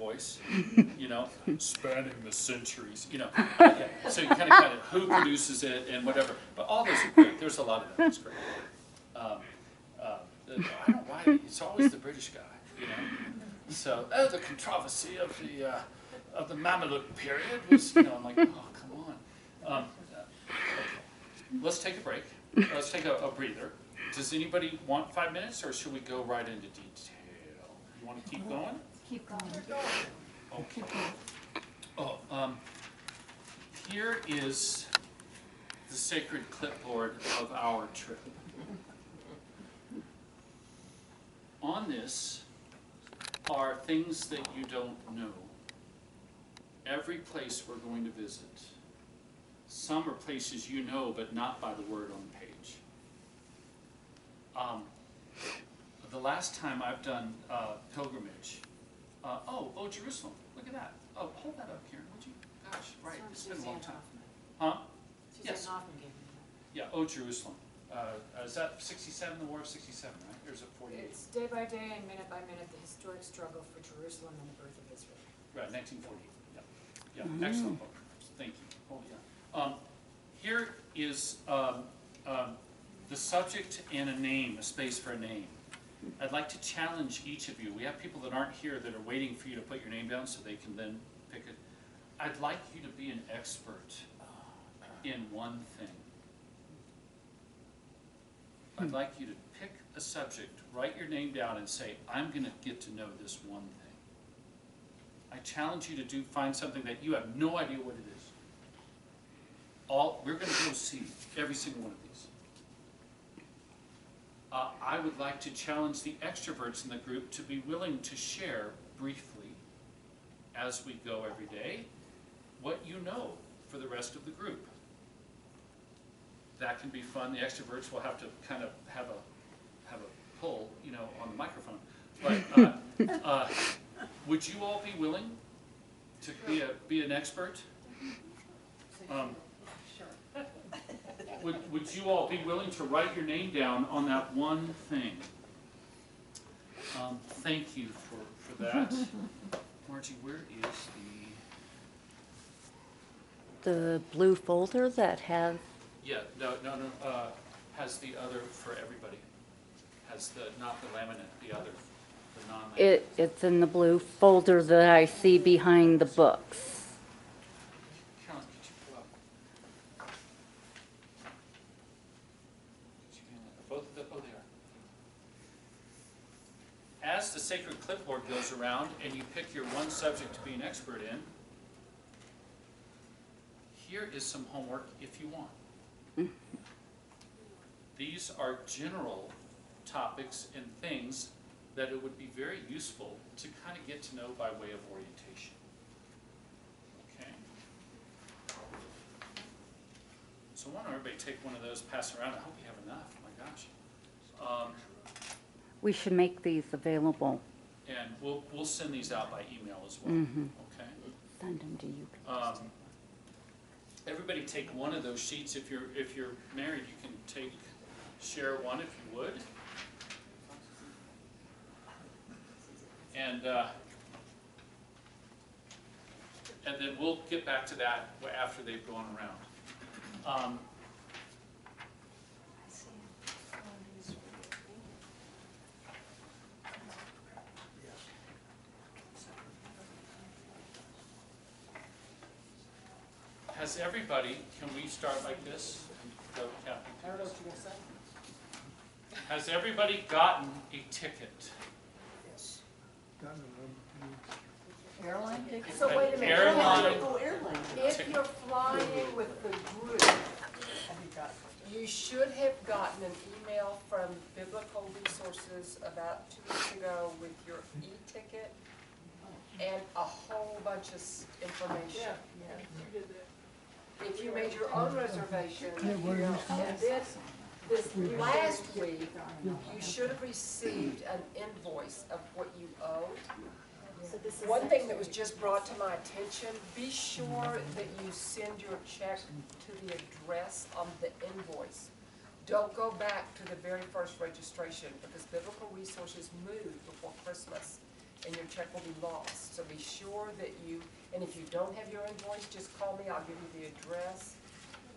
voice, you know, spanning the centuries, you know. Yeah. So you kind of who produces it and whatever. But all those are great. There's a lot of that that's great. I don't know why it's always the British guy, you know. So the controversy of the Mameluke period was, you know, I'm like, oh, come on. Okay. Let's take a break. Let's take a breather. Does anybody want 5 minutes, or should we go right into detail? You want to keep going? Keep going. Okay. Oh, here is the sacred clipboard of our trip. On this are things that you don't know. Every place we're going to visit. Some are places you know, but not by the word on the page. The last time I've done pilgrimage, oh, Jerusalem, look at that. Oh, hold that up, Karen, would you? Gosh, right, it's been a long time. Huh? Yes. Yeah, oh, Jerusalem. Is that 67, the War of 67, right? Or is it 48? It's day by day and minute by minute the historic struggle for Jerusalem and the birth of Israel. Right, 1948. Yeah, excellent book. Thank you. Oh, yeah. Here is the subject and a name, a space for a name. I'd like to challenge each of you. We have people that aren't here that are waiting for you to put your name down so they can then pick it. I'd like you to be an expert in one thing. I'd like you to pick a subject, write your name down and say, I'm going to get to know this one thing. I challenge you to find something that you have no idea what it is. We're going to go see every single one of these. I would like to challenge the extroverts in the group to be willing to share briefly, as we go every day, what you know for the rest of the group. That can be fun. The extroverts will have to kind of have a pull, you know, on the microphone. But would you all be willing to be an expert? Would you all be willing to write your name down on that one thing? Thank you for that. Margie, where is the blue folder that has... Yeah, no. Has the other for everybody. Has not the laminate, the other, the non-laminate. It's in the blue folder that I see behind the books. Carolyn, could you pull up? Both of them? Oh, they are. As the sacred clipboard goes around and you pick your one subject to be an expert in, here is some homework if you want. These are general topics and things that it would be very useful to kind of get to know by way of orientation. Okay? So I want everybody to take one of those, pass around. I hope you have enough. Oh my gosh. We should make these available. And we'll send these out by email as well. Okay? Send them to you. Everybody take one of those sheets. If you're married, you can share one if you would. And then we'll get back to that after they've gone around. Has everybody, can we start like this? Go, Captain. I don't know what you're going to say. Has everybody gotten a ticket? Yes. Airline tickets? So wait a minute. Airline. Oh, airline. If you're flying with the group, you should have gotten an email from Biblical Resources about 2 weeks ago with your e-ticket and a whole bunch of information. Yeah, you did that. If you made your own reservation, and then this last week, you should have received an invoice of what you owed. One thing that was just brought to my attention, be sure that you send your check to the address on the invoice. Don't go back to the very first registration because Biblical Resources moved before Christmas. and your check will be lost. So be sure that you, and if you don't have your invoice, just call me, I'll give you the address.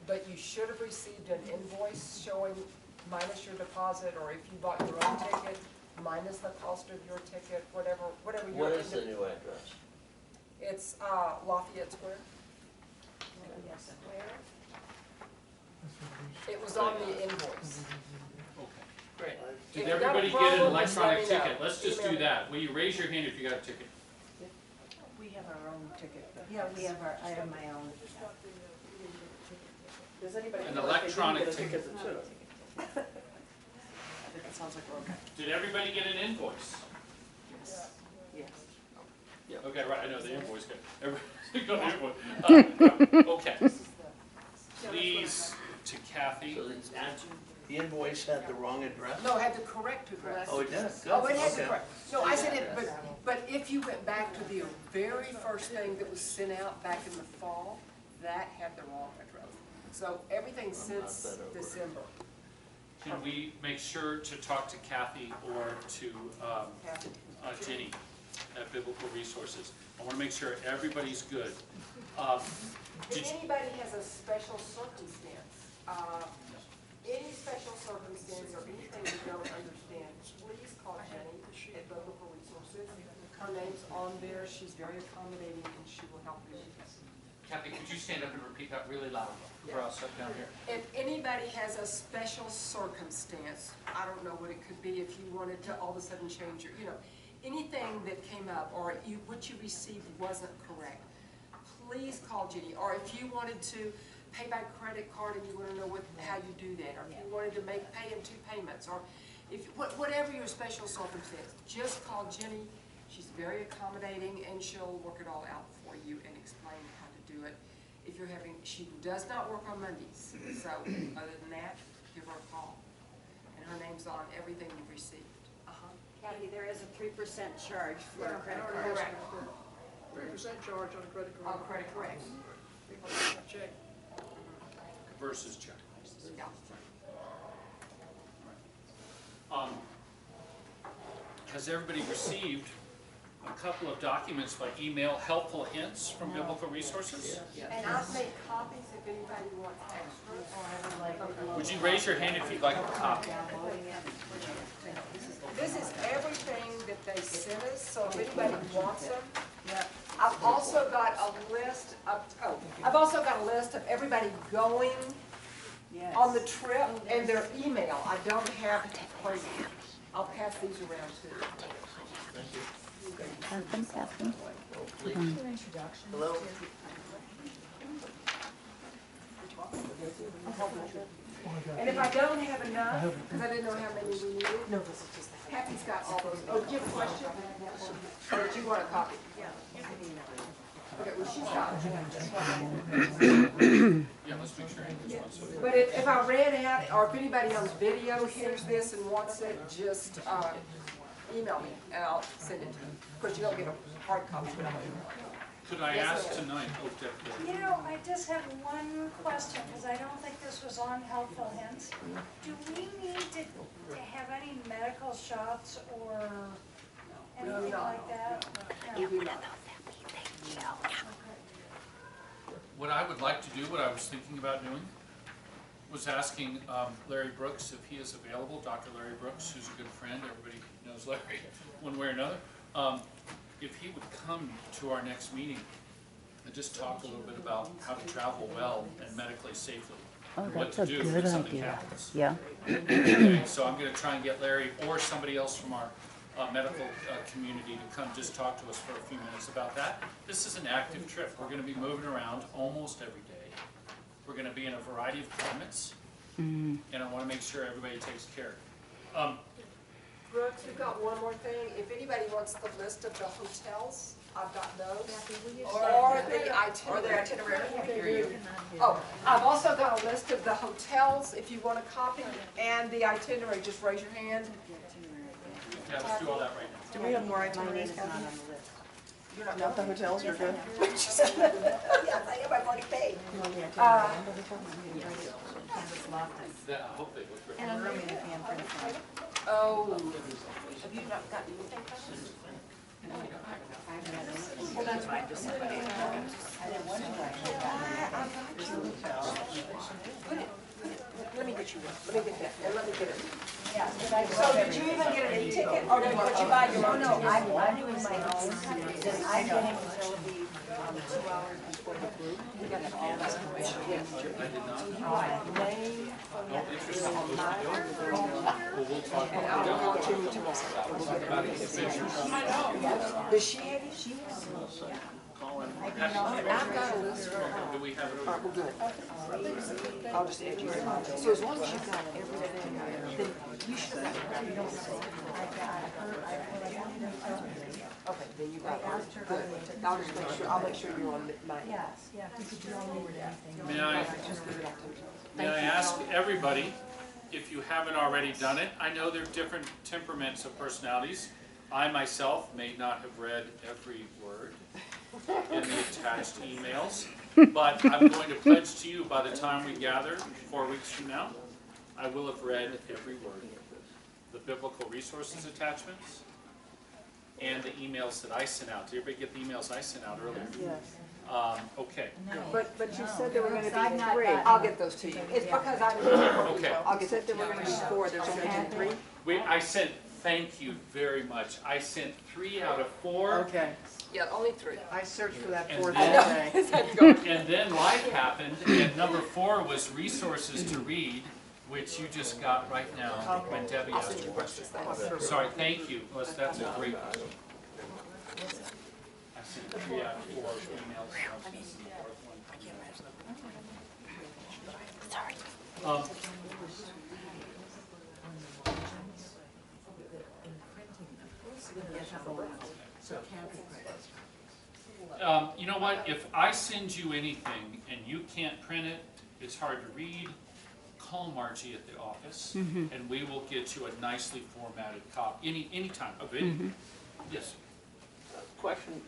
But you should have received an invoice showing minus your deposit, or if you bought your own ticket, minus the cost of your ticket, whatever your. What is the new address? It's Lafayette Square. It was on the invoice. Okay. Great. If Did you got a everybody get an problem, just let electronic me know. ticket? Let's just Email do me. that. Will you raise your hand if you got a ticket? We have our own ticket. but- Yeah, I have my own. Does anybody? An feel like they didn't electronic get a ticket. that should have? I think it sounds like we're okay. Did everybody get an invoice? Yes. Okay, right, I know the invoice got, everybody got an invoice. Okay. Please, to Kathy. So the invoice had the wrong address? No, it had the correct address. Oh, it does? Good. Oh, it had the Okay. correct, no, I said it, but if you went back to the very first thing that was sent out back in the fall, that had the wrong address. So everything since that over. December. Can we make sure to talk to Kathy or to Kathy. Jenny at Biblical Resources? I want to make sure everybody's good. Did If you, anybody has a special circumstance, any special circumstance or anything you don't understand, please call Jenny at Biblical Resources. Her name's on there, she's very accommodating, and she will help you. Kathy, could you stand up and repeat that really loud for us up down here? If anybody has a special circumstance, I don't know what it could be, if you wanted to all of a sudden change your, anything that came up, or what you received wasn't correct, please call Jenny. Or if you wanted to pay by credit card and you want to know how you do that, or if you wanted to pay in 2 payments, or whatever your special circumstance, just call Jenny. She's very accommodating, and she'll work it all out for you and explain how to do it. If you're she does not work on Mondays, so other than that, give her a call. And her name's on everything you've received. Kathy, there is a 3% charge for a credit card. Correct. 3% charge on a credit On card. credit, correct. Check. Versus check. Yeah. Has everybody received a couple of documents by email, helpful hints from Biblical Resources? And I've made copies if anybody wants extras. Would you raise your hand if you'd like a copy? This is everything that they sent us, so if anybody wants them. I've also got a list of, everybody going on the trip and their email. I don't have, I'll pass these around too. Catherine. Hello? And if I don't have enough, because I didn't know how many we needed. No, this is just. Kathy's got all those. Oh, do you have a question? Or do you want a copy? Yeah. Okay, well, she's got it. Yeah, let's make sure. But if I ran out, or if anybody on video hears this and wants it, just email me and I'll send it to you. Of course, you don't get a hard copy. Could I Yes, ask ma'am. tonight, You know, I just have one question, because I don't think this was on helpful hints. Do we need to have any medical shots or anything like that? No. what I would like to do, what I was thinking about doing, was asking Larry Brooks if he is available, Dr. Larry Brooks, who's a good friend, everybody knows Larry one way or another, if he would come to our next meeting and just talk a little bit about how to travel well and medically safely. Oh, and what that's to a do good when something idea. happens. Yeah. Okay, so I'm gonna try and get Larry or somebody else from our medical community to come just talk to us for a few minutes about that. This is an active trip. We're gonna be moving around almost every day. We're gonna be in a variety of climates, and I wanna make sure everybody takes care. Brooks, we've got one more thing. If anybody wants the list of the hotels, I've got those. Or the itinerary. Oh, I've also got a list of the hotels, if you want a copy, and the itinerary. Just raise your hand. Yeah, let's do all that right now. Do we have more itineraries, Kathy? You're not Not the hotels, you're good? Yes, I am. I've already paid. That, I hope they look great. Oh, have you not gotten anything from us? Well, that's fine, just somebody. Let me get you one. Let me get that, and let me get it. So did you even get an e-ticket, or did you buy your own? No, I'm doing my own, then I'm getting facility 2 hours before the group. We got all that information. I did not. Name, Oh, interesting. Well, we'll talk And about I'll that. call you tomorrow. We'll talk about it. Does she have it? She Colin, I've got a list. do we have All right, we're good. I'll just add you. So as long as you've got everything, then you should have got it. Okay, then you got it. Good. I'll just make sure, I'll make sure you're on mine. Yes, yeah, because you don't need anything. may I ask everybody, if you haven't already done it, I know there are different temperaments of personalities. I myself may not have read every word in the attached emails, but I'm going to pledge to you by the time we gather 4 weeks from now, I will have read every word. The biblical resources attachments and the emails that I sent out. Did everybody get the emails I sent out earlier? Yes. Okay. But you said there were gonna be 3. I'll get those to you. It's because I didn't. Okay. I'll get that there were gonna be 4, there's only been 3. I sent, thank you very much. I sent 3 out of 4. Okay. Yeah, only 3. I searched for that And fourth then- day. And then life happened, and number 4 was resources to read, which you just got right now when Debbie asked you a question. Sorry, thank you. That's a great question. I sent 3 out of 4 emails. You know what, if I send you anything and you can't print it, it's hard to read, call Margie at the office, and we will get you a nicely formatted copy, anytime of it. Yes, Question,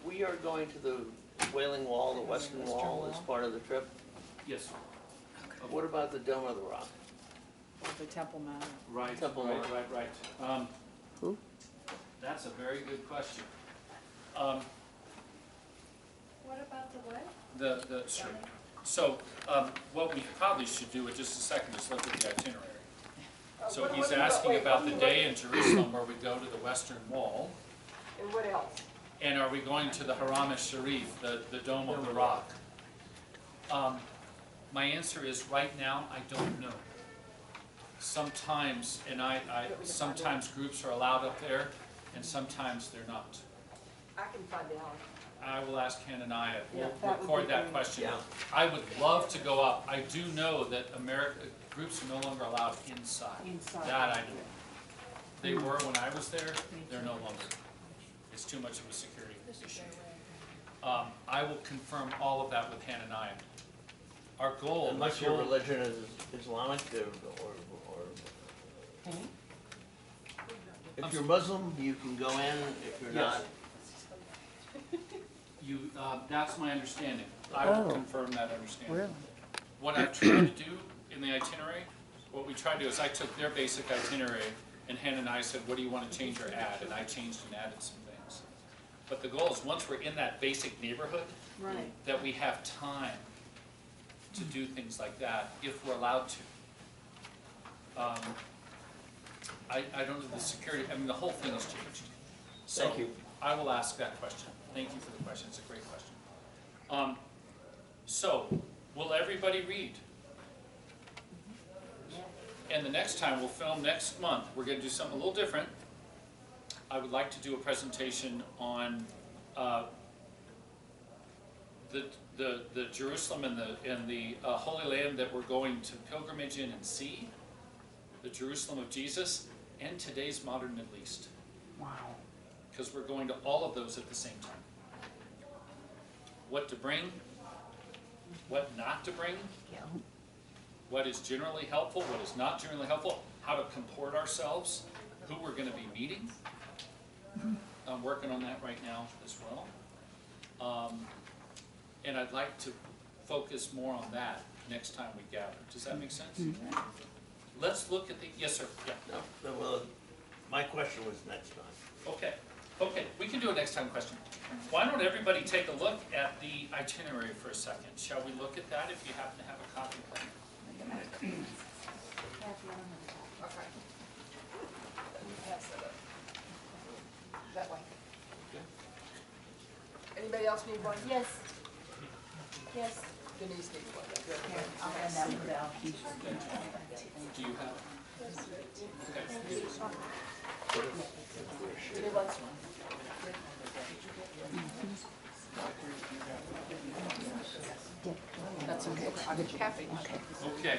we are going to the Wailing Wall, the Western Wall, as part of the trip. yes, What about the Dome of the Rock? The Temple Mount. right, Temple right, Mount. right. Who? That's a very good question. What about the what? Sure. So, what we probably should do in just a second is look at the itinerary. So he's asking about the day in Jerusalem where we go to the Western Wall, And what else? and are we going to the Haram al-Sharif, the Dome of the Rock? My answer is, right now, I don't know. Sometimes, sometimes groups are allowed up there, and sometimes they're not. I can find out. I will ask Hananiah, we'll Yeah, that would record be that great. question. Yeah. I would love to go up. I do know that groups are no longer allowed inside. Inside. That I know. They were when I was there, they're no longer. It's too much of a security issue. I will confirm all of that with Hananiah. Our goal, my Unless your goal, religion is Islamic or if you're Muslim, you can go in. If you're Yes. not, that's my understanding. I will Oh. confirm that understanding. Really? What I tried to do in the itinerary, what we tried to do is I took their basic itinerary, and Hananiah said, what do you want to change or add? And I changed and added some things. But the goal is, once we're in that basic neighborhood, Right. that we have time to do things like that, if we're allowed to. I don't know the security, I mean, the whole thing has changed. So Thank you. I will ask that question. Thank you for the question, it's a great question. So, will everybody read? And the next time, we'll film next month, we're gonna do something a little different. I would like to do a presentation on the Jerusalem and the Holy Land that we're going to pilgrimage in and see, the Jerusalem of Jesus, and today's modern Middle East. Wow. Because we're going to all of those at the same time. What to bring, what not to bring, what is generally helpful, what is not generally helpful, how to comport ourselves, who we're going to be meeting. I'm working on that right now as well. And I'd like to focus more on that next time we gather. Does that make sense? Let's look at the, yes, sir, yeah, no, well, my question was next time. okay. Okay, we can do a next time question. Why don't everybody take a look at the itinerary for a second? Shall we look at that if you happen to have a copy? Okay. Let me pass that up. That way. Anybody else need one? Yes. Yes. Denise needs one. Good. I'll hand that one down. Do you have? Judy wants one. That's okay. I'll get Kathy. Okay.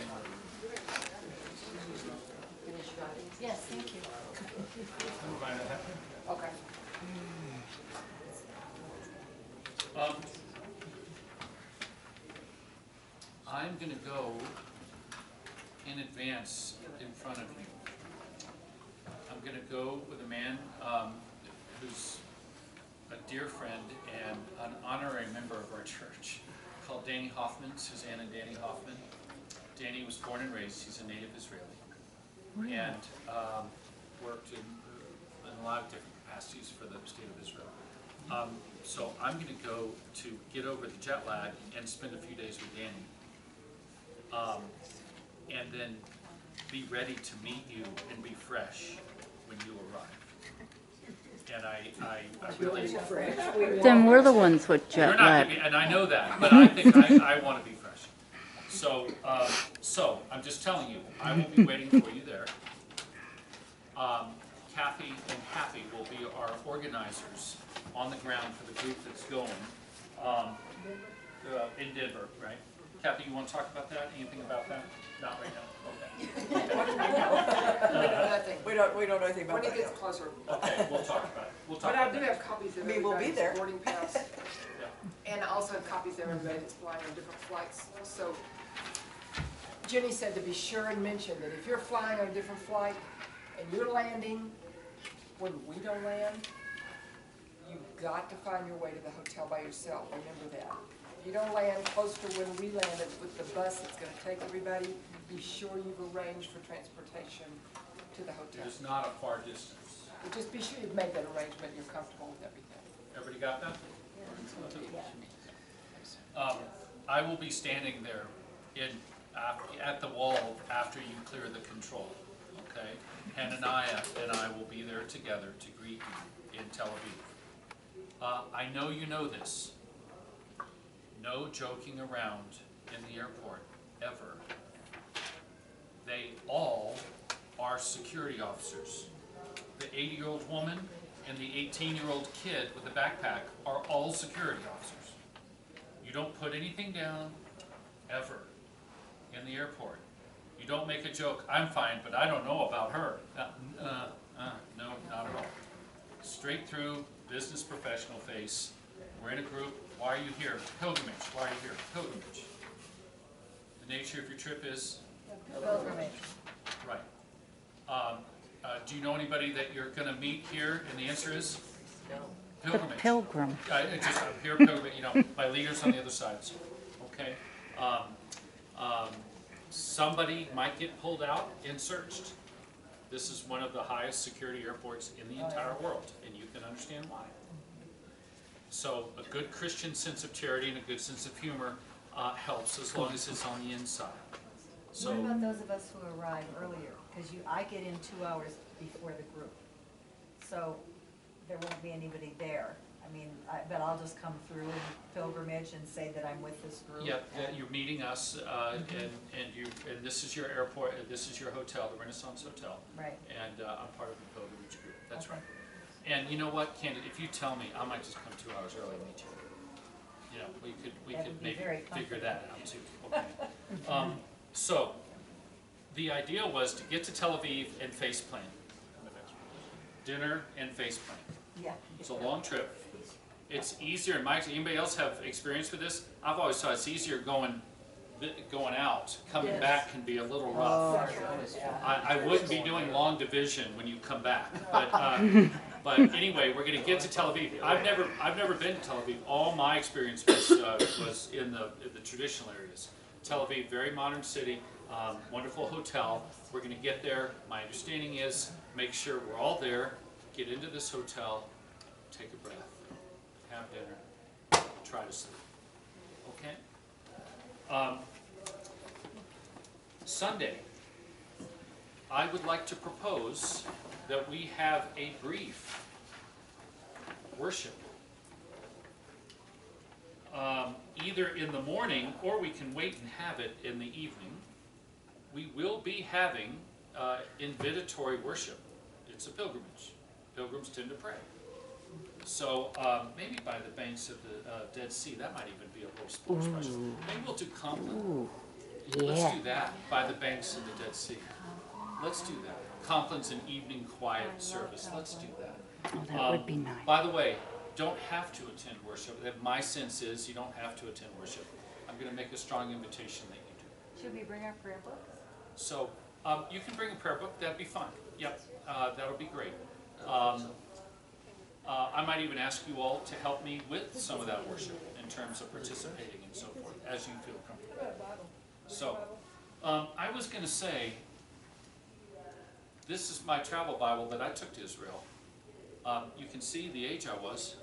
Yes, thank you. Okay. I'm gonna go in advance in front of you. I'm gonna go with a man who's a dear friend and an honorary member of our church called Danny Hoffman, Suzanne and Danny Hoffman. Danny was born and raised, he's a native Israeli. And worked in a lot of different capacities for the state of Israel. So I'm going to go to get over the jet lag and spend a few days with Danny. And then be ready to meet you and be fresh when you arrive. And I really... Then we're the ones with You're jet not lag. gonna be, and I know that, but I think I want to be fresh. So, I'm just telling you, I will be waiting for you there. Kathy and Happy will be our organizers on the ground for the group that's going in Denver, right? Kathy, you want to talk about that? Anything about that? Not right now. Nothing. We don't know anything about When that it gets yet. closer. Okay, we'll talk about it. We'll talk But I about do that. have copies of I mean, we'll be everybody's there. boarding pass. Yeah. And I also have copies of everybody that's flying on different flights. So Jenny said to be sure and mention that if you're flying on a different flight and you're landing when we don't land, you've got to find your way to the hotel by yourself. Remember that. If you don't land close to when we landed with the bus that's going to take everybody, be sure you've arranged for transportation to the hotel. It is not a far distance. But just be sure you've made that arrangement and you're comfortable with everything. Everybody got that? I will be standing there at the wall after you clear the control, okay? Hananiah and I will be there together to greet you in Tel Aviv. I know you know this. No joking around in the airport, ever. They all are security officers. The 80-year-old woman and the 18-year-old kid with the backpack are all security officers. You don't put anything down, ever, in the airport. You don't make a joke, I'm fine, but I don't know about her. No, not at all. Straight through, business professional face. We're in a group. Why are you here? Pilgrimage. Why are you here? Pilgrimage. The nature of your trip is? Pilgrimage. Right. Do you know anybody that you're going to meet here? And the answer is? No. The Pilgrimage. pilgrim. Just here, pilgrimage, you know, my leaders on the other side, so, okay? Somebody might get pulled out and searched. This is one of the highest security airports in the entire world, and you can understand why. So a good Christian sense of charity and a good sense of humor helps as long as it's on the inside. So, What about those of us who arrive earlier? Because I get in 2 hours before the group. So there won't be anybody there. I mean, but I'll just come through in pilgrimage and say that I'm with this group. yeah, you're meeting us, and this is your airport, this is your hotel, the Renaissance Hotel. Right. And I'm part of the pilgrimage group. That's Okay. right. And you know what, Candid, if you tell me, I might just come 2 hours early and meet you. You know, we That could would be maybe very figure that out too. Okay. So, the idea was to get to Tel Aviv and face plan. Dinner and face plan. Yeah. It's a long trip. It's easier, anybody else have experience with this? I've always thought it's easier going out. Coming back can be a little rough. I wouldn't be doing long division when you come back, but anyway, we're going to get to Tel Aviv. I've never been to Tel Aviv. All my experience was in the traditional areas. Tel Aviv, very modern city, wonderful hotel. We're going to get there. My understanding is make sure we're all there, get into this hotel, take a breath, have dinner, try to sleep. Okay? Sunday, I would like to propose that we have a brief worship. Either in the morning, or we can wait and have it in the evening. We will be having invitatory worship. It's a pilgrimage. Pilgrims tend to pray. So maybe by the banks of the Dead Sea, that might even be a little special. Maybe we'll do Compline. Ooh, Let's yeah. do that, by the banks of the Dead Sea. Let's do that. Compline's an evening quiet service. Let's do that. Oh, that would be nice. By the way, don't have to attend worship. My sense is you don't have to attend worship. I'm going to make a strong invitation that you do. Should we bring our prayer books? So you can bring a prayer book. That'd be fun. Yep, that'll be great. I might even ask you all to help me with some of that worship in terms of participating and so forth, as you feel comfortable. So I was going to say, this is my travel Bible that I took to Israel. You can see the age I was.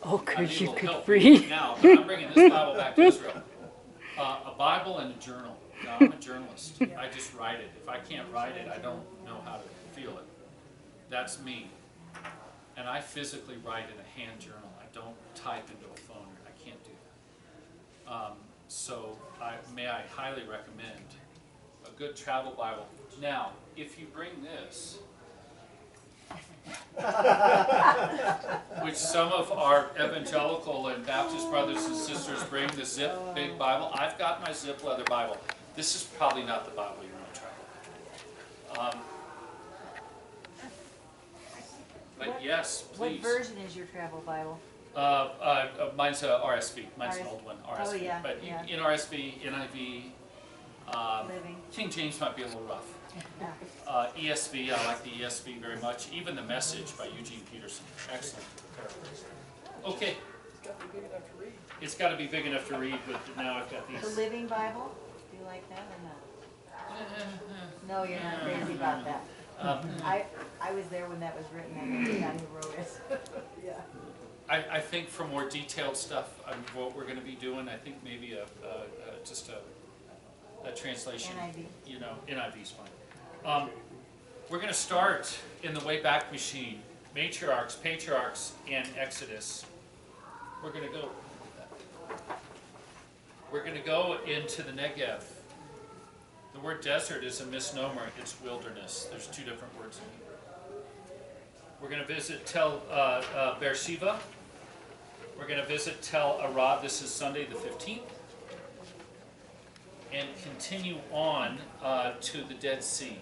Oh, I need because a you little could help read. now, but I'm bringing this Bible back to Israel. A Bible and a journal. Now, I'm a journalist. I just write it. If I can't write it, I don't know how to feel it. That's me. And I physically write in a hand journal. I don't type into a phone. I can't do that. So may I highly recommend a good travel Bible. Now, if you bring this, which some of our evangelical and Baptist brothers and sisters bring, the zip big Bible. I've got my zip leather Bible. This is probably not the Bible you want to travel. But yes, What please. version is your travel Bible? Mine's a RSV. Mine's an RSV. old one, Oh, RSV. yeah, But yeah. in RSV, NIV, Living. King James might be a little rough. Yeah. ESV, I like the ESV very much. Even The Message by Eugene Peterson. Excellent paraphrase. Okay. It's got to be big enough to read, but now I've got The these. Living Bible, do you like that or not? No, you're not crazy about that. I was there when that was written, I know the guy who wrote it. Yeah. I think for more detailed stuff on what we're going to be doing, I think maybe just a translation. NIV. You know, NIV is fine. We're going to start in the Wayback Machine, matriarchs, patriarchs, and Exodus. We're going to go. We're going to go into the Negev. The word desert is a misnomer. It's wilderness. There's two different words in it. We're going to visit Tel Beersheba. We're going to visit Tel Arad. This is Sunday the 15th. And continue on to the Dead Sea.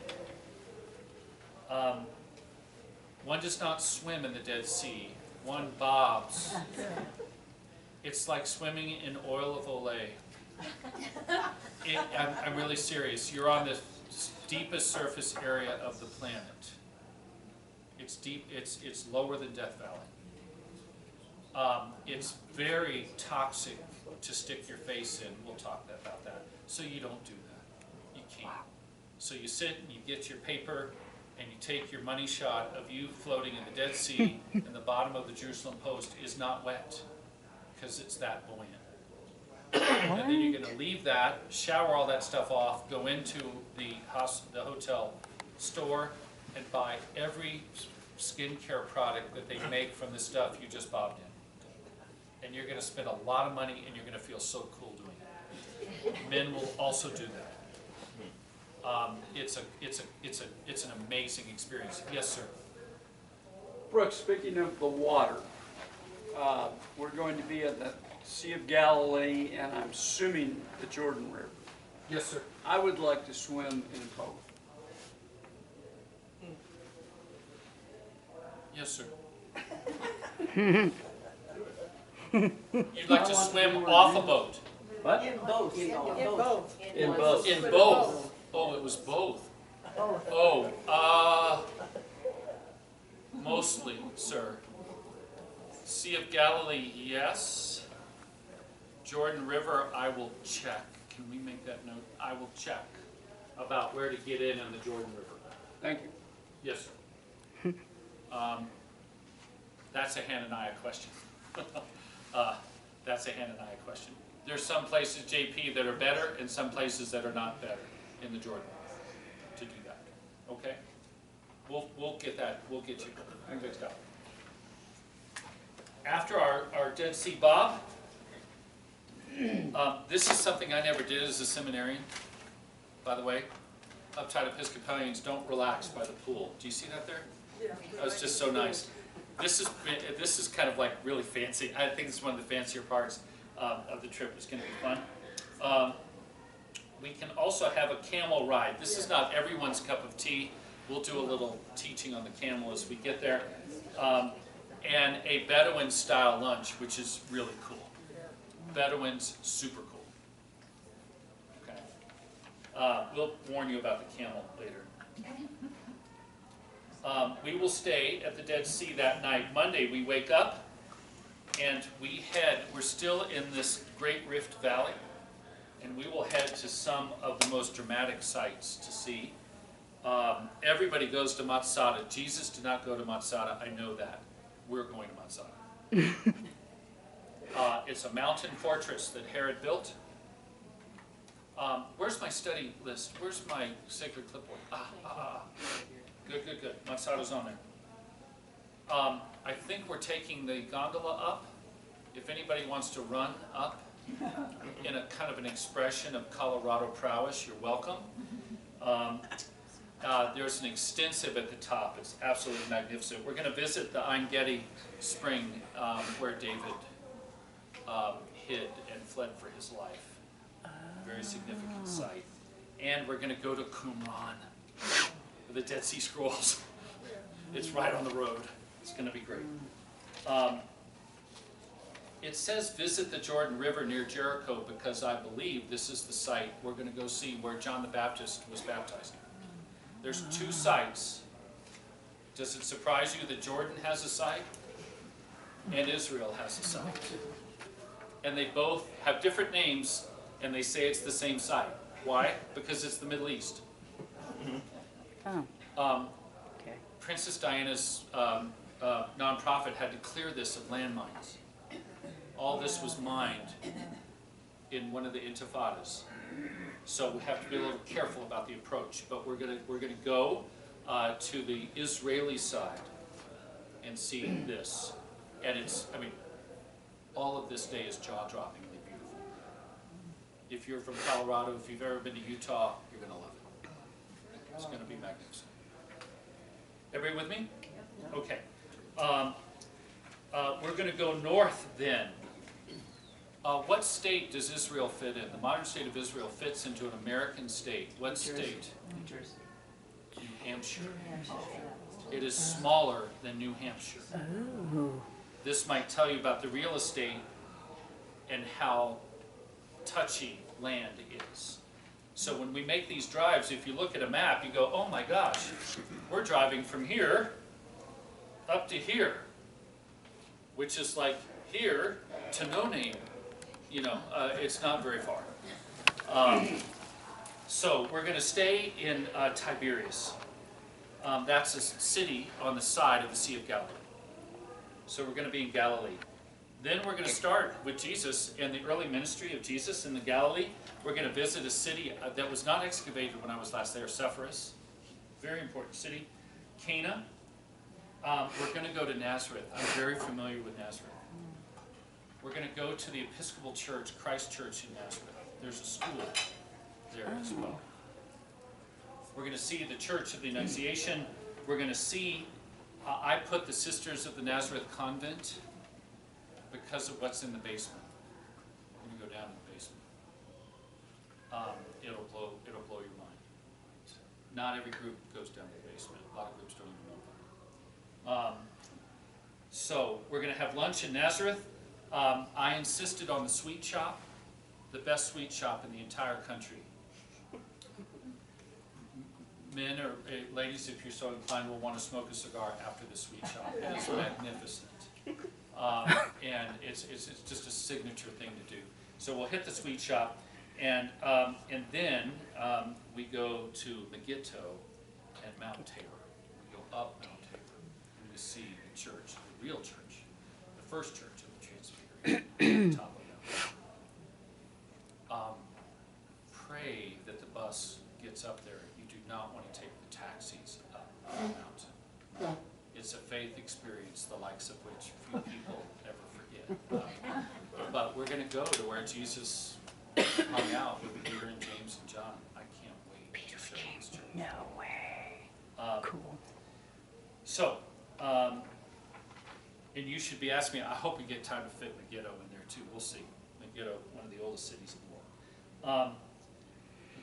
One does not swim in the Dead Sea. One bobs. It's like swimming in oil of Olay. I'm really serious. You're on the deepest surface area of the planet. It's deep. It's lower than Death Valley. It's very toxic to stick your face in. We'll talk about that. So you don't do that. You can't. So you sit and you get your paper and you take your money shot of you floating in the Dead Sea, and the bottom of the Jerusalem Post is not wet because it's that buoyant. And then you're going to leave that, shower all that stuff off, go into the hotel store and buy every skincare product that they make from the stuff you just bobbed in. And you're going to spend a lot of money and you're going to feel so cool doing it. Men will also do that. It's an amazing experience. Yes, sir. Brooks, speaking of the water, we're going to be at the Sea of Galilee, and I'm assuming the Jordan River. Yes, sir. I would like to swim in both. Yes, sir. You'd like to swim off a boat? What? In both. In both. In both. In both. Oh, it was both. Oh, mostly, sir. Sea of Galilee, yes. Jordan River, I will check. Can we make that note? I will check about where to get in on the Jordan River. Thank you. Yes, sir. That's a Hananiah question. That's a Hananiah question. There's some places, JP, that are better and some places that are not better in the Jordan to do that. Okay? We'll get that. We'll get you. Fixed up. After our Dead Sea Bob, this is something I never did as a seminarian, by the way. Uptight Episcopalians don't relax by the pool. Do you see that there? Yeah. That was just so nice. This is kind of like really fancy. I think it's one of the fancier parts of the trip. It's going to be fun. We can also have a camel ride. This is not everyone's cup of tea. We'll do a little teaching on the camel as we get there. And a Bedouin-style lunch, which is really cool. Bedouins, super cool. Okay. We'll warn you about the camel later. We will stay at the Dead Sea that night. Monday, we wake up and we're still in this Great Rift Valley, and we will head to some of the most dramatic sights to see. Everybody goes to Masada. Jesus did not go to Masada, I know that. We're going to Masada. It's a mountain fortress that Herod built. Where's my study list? Where's my sacred clipboard? Good. Masada's on there. I think we're taking the gondola up. If anybody wants to run up in a kind of an expression of Colorado prowess, you're welcome. There's an extensive at the top. It's absolutely magnificent. We're going to visit the Ein Gedi spring where David hid and fled for his life. Very significant site. And we're going to go to Qumran, the Dead Sea Scrolls. It's right on the road. It's going to be great. It says visit the Jordan River near Jericho because I believe this is the site we're going to go see where John the Baptist was baptized. There's two sites. Does it surprise you that Jordan has a site and Israel has a site? And they both have different names and they say it's the same site. Why? Because it's the Middle East. Okay. Princess Diana's nonprofit had to clear this of landmines. All this was mined in one of the intifadas. So we have to be a little careful about the approach. But we're gonna go to the Israeli side and see this. And all of this day is jaw-droppingly beautiful. If you're from Colorado, if you've ever been to Utah, you're gonna love it. It's gonna be magnificent. Everybody with me? Okay. We're going to go north then. What state does Israel fit in? The modern state of Israel fits into an American state. What state? New Jersey. New Hampshire. It is smaller than New Hampshire. This might tell you about the real estate and how touchy land is. So when we make these drives, if you look at a map, you go, oh my gosh, we're driving from here up to here, which is like here to no name. It's not very far. So we're going to stay in Tiberias. That's a city on the side of the Sea of Galilee. So we're going to be in Galilee. Then we're going to start with Jesus and the early ministry of Jesus in the Galilee. We're going to visit a city that was not excavated when I was last there, Sepphoris. Very important city. Cana. We're going to go to Nazareth. I'm very familiar with Nazareth. We're going to go to the Episcopal Church, Christ Church in Nazareth. There's a school there as well. We're going to see the Church of the Annunciation. We're going to see, I put the Sisters of the Nazareth Convent because of what's in the basement. We're going to go down to the basement. It'll blow your mind. Not every group goes down to the basement. A lot of groups don't even know about it. So we're going to have lunch in Nazareth. I insisted on the sweet shop, the best sweet shop in the entire country. Men or ladies, if you're so inclined, will want to smoke a cigar after the sweet shop. It is magnificent. And it's just a signature thing to do. So we'll hit the sweet shop, and then we go to Megiddo and Mount Tabor. We go up Mount Tabor and we see the church, the real church first church of the Transfiguration, top of that. Pray that the bus gets up there. You do not want to take the taxis up the mountain. It's a faith experience, the likes of which few people ever forget. But we're going to go to where Jesus hung out with Peter and James and John. I can't wait to show you this church. No way. Cool. So, and you should be asking me, I hope we get time to fit Megiddo in there too. We'll see. Megiddo, one of the oldest cities in the world.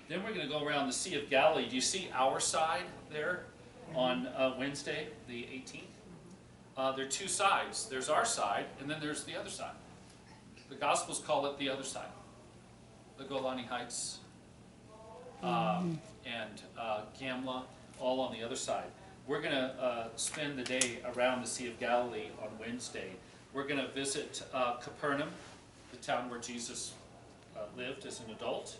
Then we're going to go around the Sea of Galilee. Do you see our side there on Wednesday, the 18th? There are two sides. There's our side, and then there's the other side. The Gospels call it the other side. The Golani Heights and Gamla, all on the other side. We're going to spend the day around the Sea of Galilee on Wednesday. We're going to visit Capernaum, the town where Jesus lived as an adult.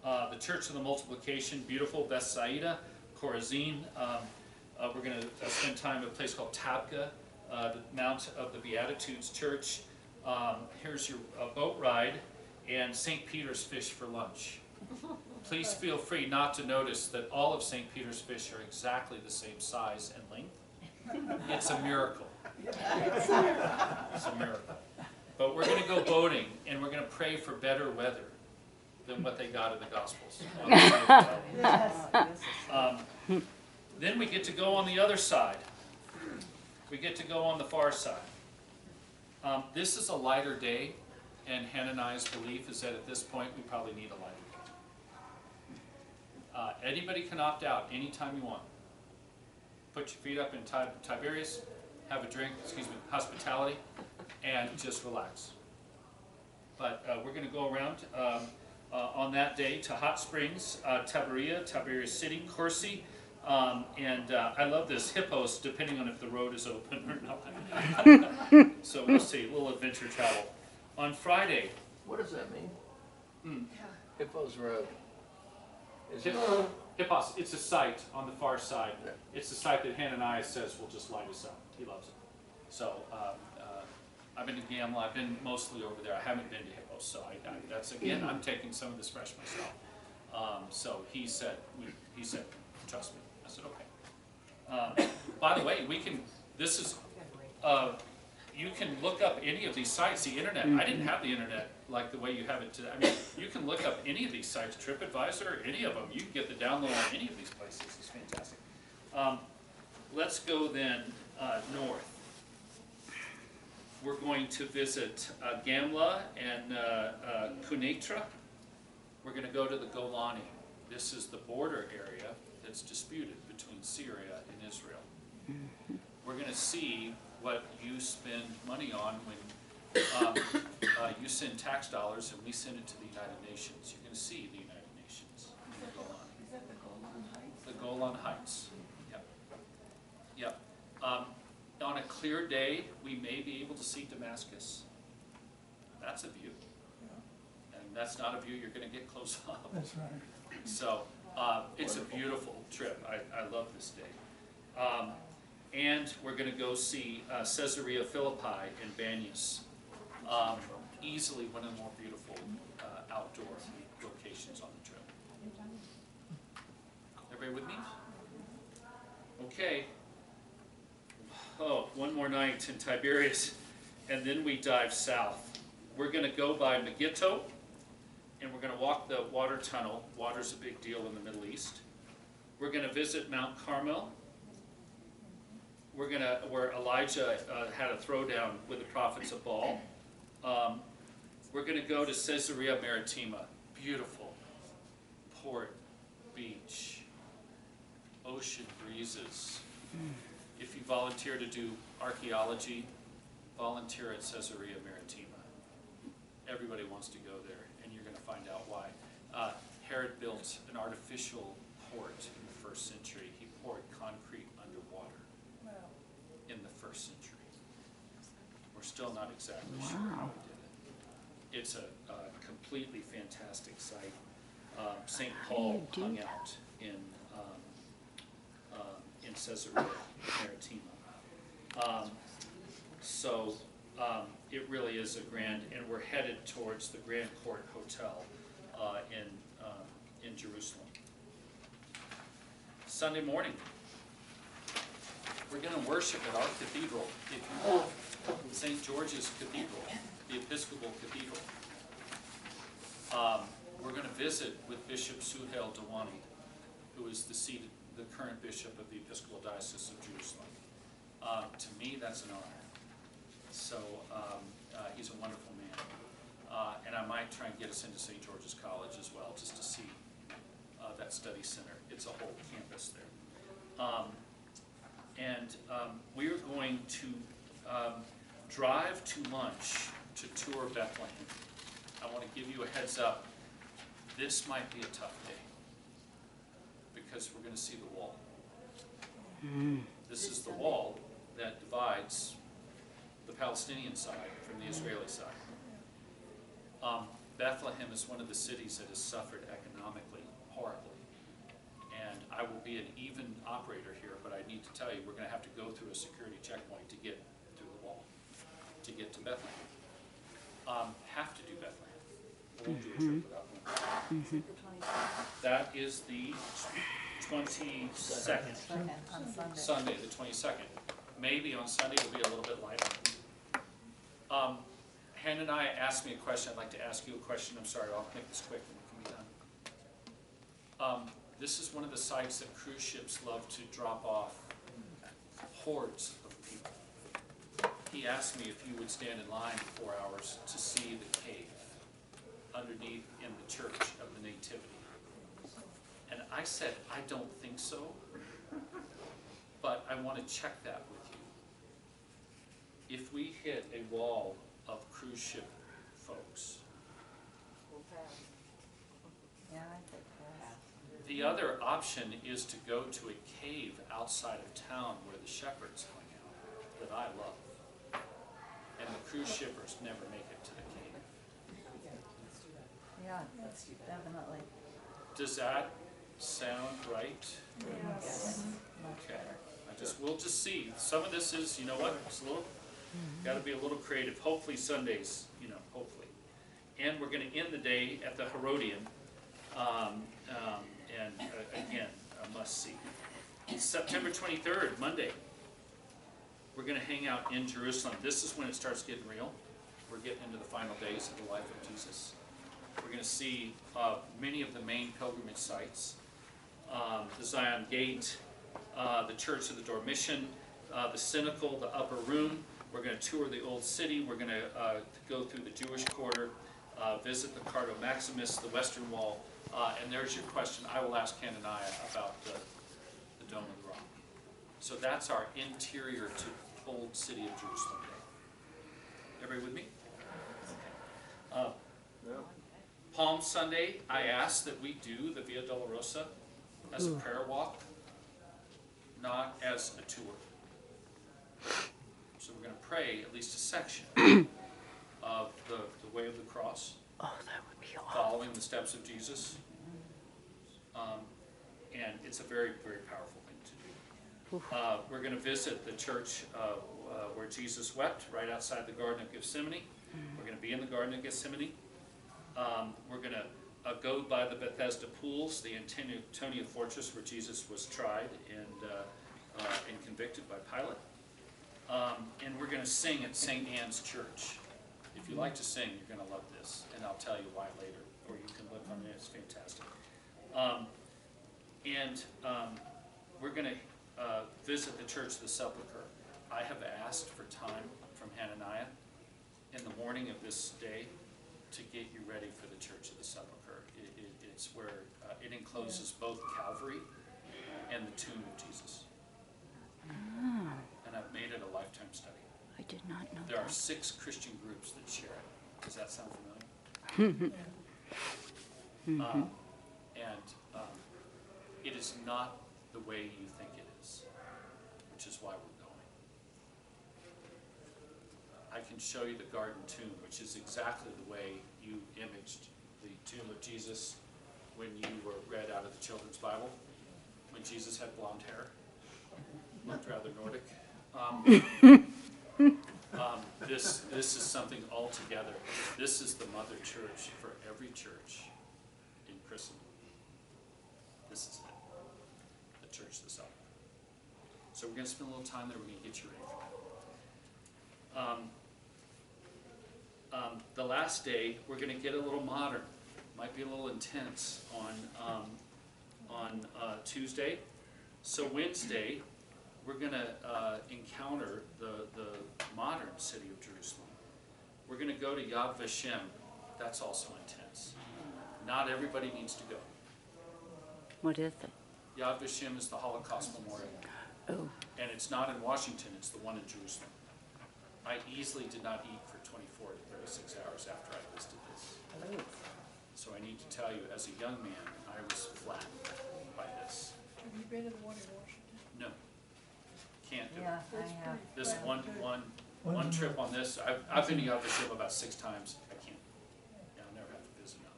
The Church of the Multiplication, beautiful, Bethsaida, Chorazin. We're going to spend time at a place called Tabgha, the Mount of the Beatitudes Church. Here's your boat ride, and St. Peter's fish for lunch. Please feel free not to notice that all of St. Peter's fish are exactly the same size and length. It's a miracle. It's a miracle. But we're going to go boating, and we're going to pray for better weather than what they got in the Gospels. Then we get to go on the other side. We get to go on the far side. This is a lighter day, and Hannah and I's belief is that at this point we probably need a lighter day. Anybody can opt out anytime you want. Put your feet up in Tiberias, have a drink, hospitality, and just relax. But we're going to go around on that day to Hot Springs, Tiberias City, Corsi, and I love this, Hippos, depending on if the road is open or not. So we'll see, a little adventure travel. On Friday. What does that mean? Hippos Road. Hippos, it's a site on the far side. It's a site that Hananiah says will just light us up. He loves it. So I've been to Gamla. I've been mostly over there. I haven't been to Hippos, so that's again. I'm taking some of this fresh myself. So he said, trust me. I said, okay. By the way, we can. This is. You can look up any of these sites. The internet. I didn't have the internet like the way you have it today. I mean, you can look up any of these sites. TripAdvisor, any of them. You can get the download on any of these places. It's fantastic. Let's go then north. We're going to visit Gamla and Quneitra. We're going to go to the Golani. This is the border area that's disputed between Syria and Israel. We're going to see what you spend money on when you send tax dollars and we send it to the United Nations. You're going to see the United Nations in the Golan. Is that the Golan Heights? The Golan Heights. Yep. Yep. On a clear day, we may be able to see Damascus. That's a view. And that's not a view you're going to get close up. That's right. So it's a beautiful trip. I love this day. And we're going to go see Caesarea Philippi and Banias. Easily one of the more beautiful outdoor locations on the trip. Everybody with me? Okay. Oh, one more night in Tiberias, and then we dive south. We're going to go by Megiddo, and we're going to walk the water tunnel. Water's a big deal in the Middle East. We're going to visit Mount Carmel. We're going to, where Elijah had a throwdown with the prophets of Baal. We're going to go to Caesarea Maritima. Beautiful port, beach, ocean breezes. If you volunteer to do archaeology, volunteer at Caesarea Maritima. Everybody wants to go there, and you're going to find out why. Herod built an artificial port in the 1st century. He poured concrete underwater in the 1st century. We're still not exactly sure how he did it. It's a completely fantastic site. St. Paul hung out in Caesarea Maritima. So It really is a grand, and we're headed towards the Grand Court Hotel in Jerusalem. Sunday morning, we're going to worship at our cathedral, if you will, St. George's Cathedral, the Episcopal Cathedral. We're going to visit with Bishop Suhail Dewani, who is the current bishop of the Episcopal Diocese of Jerusalem. To me, that's an honor. So he's a wonderful man. And I might try and get us into St. George's College as well, just to see that study center. It's a whole campus there. We are going to drive to lunch to tour Bethlehem. I want to give you a heads up. This might be a tough day because we're going to see the wall. This is the wall that divides the Palestinian side from the Israeli side. Bethlehem is one of the cities that has suffered economically horribly. And I will be an even operator here, but I need to tell you, we're going to have to go through a security checkpoint to get through the wall, to get to Bethlehem. Have to do Bethlehem. We won't do a trip without one. That is the 22nd. On Sunday. Sunday, the 22nd. Maybe on Sunday it'll be a little bit lighter. Hannah and I asked me a question. I'd like to ask you a question. I'm sorry, I'll make this quick and it can be done. This is one of the sites that cruise ships love to drop off hordes of people. He asked me if you would stand in line for 4 hours to see the cave underneath in the Church of the Nativity. And I said, I don't think so, but I want to check that with you. If we hit a wall of cruise ship folks, Yeah, I think that. the other option is to go to a cave outside of town where the shepherds hang out, that I love. And the cruise shippers never make it to the cave. Yeah, that's definitely. Does that sound right? Yes. Okay. We'll just see. Some of this is, you know what, it's a little, got to be a little creative. Hopefully Sundays, hopefully. And we're going to end the day at the Herodian. Again, a must-see. September 23rd, Monday, we're going to hang out in Jerusalem. This is when it starts getting real. We're getting into the final days of the life of Jesus. We're going to see many of the main pilgrimage sites. The Zion Gate, the Church of the Dormition, the Cynical, the Upper Room. We're going to tour the Old City. We're going to go through the Jewish Quarter, visit the Cardo Maximus, the Western Wall, and there's your question. I will ask Hananiah about the Dome of the Rock. So that's our interior to Old City of Jerusalem day. Everybody with me? Palm Sunday, I asked that we do the Via Dolorosa as a prayer walk, not as a tour. So we're going to pray at least a section of the way of the cross, Oh, that would be awesome. following the steps of Jesus. And it's a very, very powerful thing to do. We're going to visit the church where Jesus wept, right outside the Garden of Gethsemane. We're going to be in the Garden of Gethsemane. We're going to go by the Bethesda pools, the Antonia fortress where Jesus was tried and convicted by Pilate. And we're going to sing at St. Anne's Church. If you like to sing, you're going to love this, and I'll tell you why later, or you can look on it. It's fantastic. We're going to visit the Church of the Sepulchre. I have asked for time from Hananiah in the morning of this day to get you ready for the Church of the Sepulchre. It's where it encloses both Calvary and the tomb of Jesus. And I've made it a lifetime study. I did not know There are 6 Christian groups that share it. Does that sound familiar? It is not the way you think it is, which is why we're going. I can show you the garden tomb, which is exactly the way you imaged the tomb of Jesus when you were read out of the children's Bible, when Jesus had blonde hair, looked rather Nordic. This is something altogether. This is the mother church for every church in Christendom. This is it. The church that's up. So we're going to spend a little time there. We're going to get you ready for that. The last day, we're going to get a little modern. Might be a little intense on Tuesday. So Wednesday, we're going to encounter the modern city of Jerusalem. We're going to go to Yad Vashem. That's also intense. Not everybody needs to go. What is it? Yad Vashem is the Holocaust Memorial. Oh, And it's not in Washington, it's the one in Jerusalem. I easily did not eat for 24 to 36 hours after I visited this. So I need to tell you, as a young man, I was flattened by this. Have you been to the one in Washington? No, can't do it. Yeah, I have. This one trip on this, I've been to Yad Vashem about 6 times. I can't, yeah, I'll never have to visit now.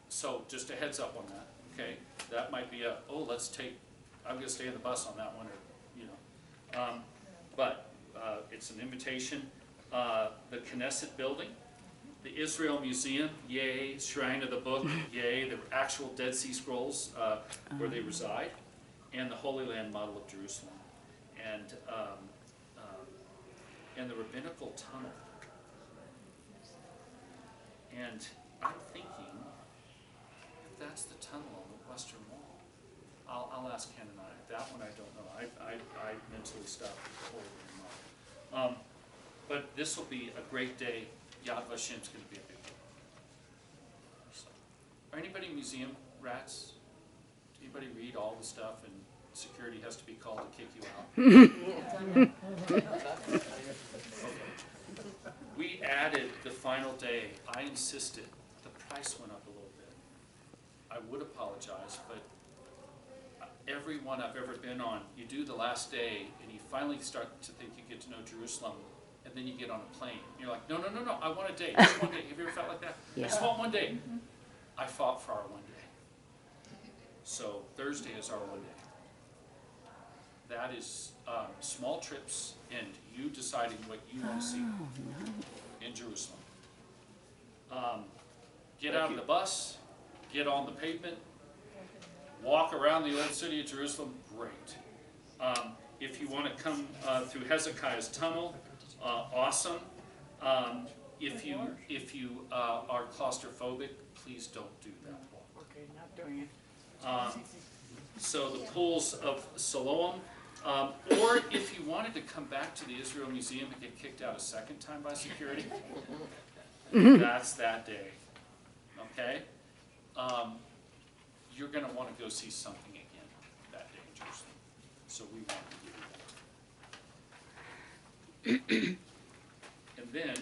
So just a heads up on that, okay? That might be I'm gonna stay in the bus on that one, or, but it's an invitation. The Knesset building, the Israel Museum, yay, Shrine of the Book, yay, the actual Dead Sea Scrolls where they reside, and the Holy Land model of Jerusalem, and the Rabbinical Tunnel. And I'm thinking, if that's the tunnel on the Western Wall, I'll ask Ken and I. That one I don't know. I mentally stopped before we were. But this will be a great day. Yad Vashem's going to be a big deal. So, are anybody museum rats? Anybody read all the stuff and security has to be called to kick you out? Okay. We added the final day. I insisted. The price went up a little bit. I would apologize, but every one I've ever been on, you do the last day and you finally start to think you get to know Jerusalem, and then you get on a plane. You're like, no, I want a day, just one day. Have you ever felt like that? I just want one day. I fought for our one day. So Thursday is our one day. That is small trips and you deciding what you want to see in Jerusalem. Get out of the bus, get on the pavement, walk around the old city of Jerusalem, great. If you want to come through Hezekiah's tunnel, awesome. If you are claustrophobic, please don't do that walk. Okay, not doing it. So the pools of Siloam, or if you wanted to come back to the Israel Museum and get kicked out a second time by security, that's that day, okay? You're going to want to go see something again that day in Jerusalem. So we want to give you that. And then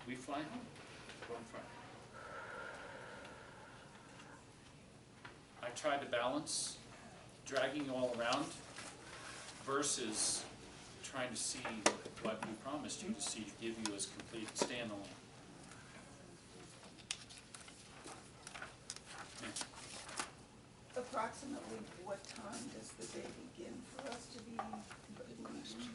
we fly home on Friday. I tried to balance dragging you all around versus trying to see what we promised you to see, to give you as complete standalone. Approximately what time does the day begin for us to be leaving?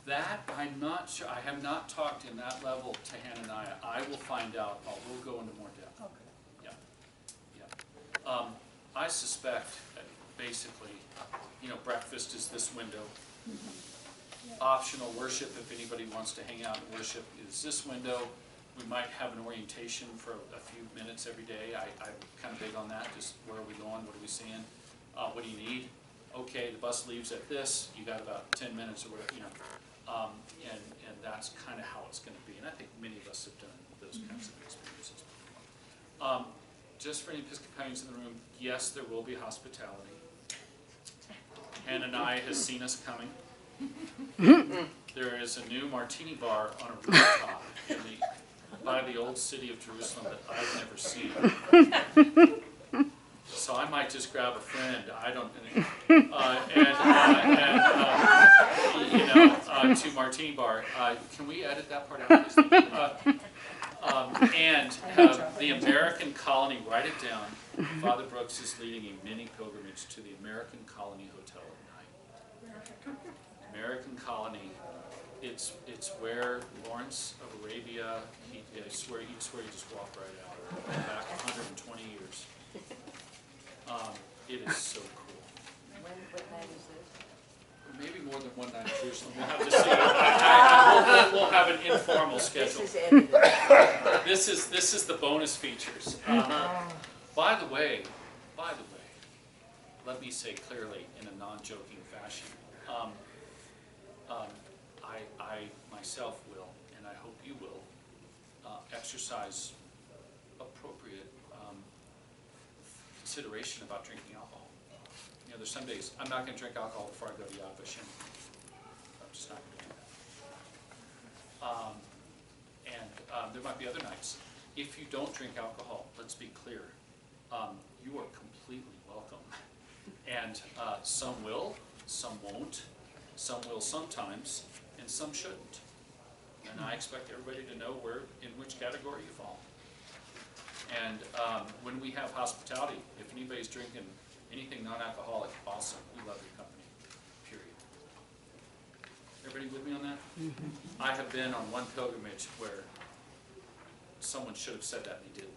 That, I'm not sure, I have not talked in that level to Hananiah. I will find out, we'll go into more depth. Okay. Yeah. I suspect that basically, breakfast is this window. Optional worship, if anybody wants to hang out and worship, is this window. We might have an orientation for a few minutes every day. I'm kind of big on that. Just where are we going? What are we seeing? What do you need? Okay, the bus leaves at this. You got about 10 minutes or whatever, and that's kind of how it's going to be. And I think many of us have done those kinds of experiences before. Just for any Episcopalians in the room, yes, there will be hospitality. Hananiah has seen us coming. There is a new martini bar on a rooftop by the old city of Jerusalem that I've never seen. So I might just grab a friend. I don't, to martini bar. Can we edit that part out, please? And the American Colony. Write it down. Father Brooks is leading a mini pilgrimage to the American Colony Hotel at night. American Colony it's where Lawrence of Arabia, I swear you just walk right out, back 120 years. It is so cool. What night is this? Maybe more than one night in Jerusalem. We'll have to see. We'll have an informal schedule. This is edited. This is the bonus features. By the way, let me say clearly in a non-joking fashion, I myself will, and I hope you will, exercise appropriate consideration about drinking alcohol. You know, there's some days, I'm not going to drink alcohol before I go to Yad Vashem. I'm just not going to do that. There might be other nights. If you don't drink alcohol, let's be clear, you are completely welcome. And some will, some won't, some will sometimes, and some shouldn't. And I expect everybody to know in which category you fall. And when we have hospitality, if anybody's drinking anything non-alcoholic, awesome, we love your company, period. Everybody with me on that? I have been on one pilgrimage where someone should have said that and they didn't.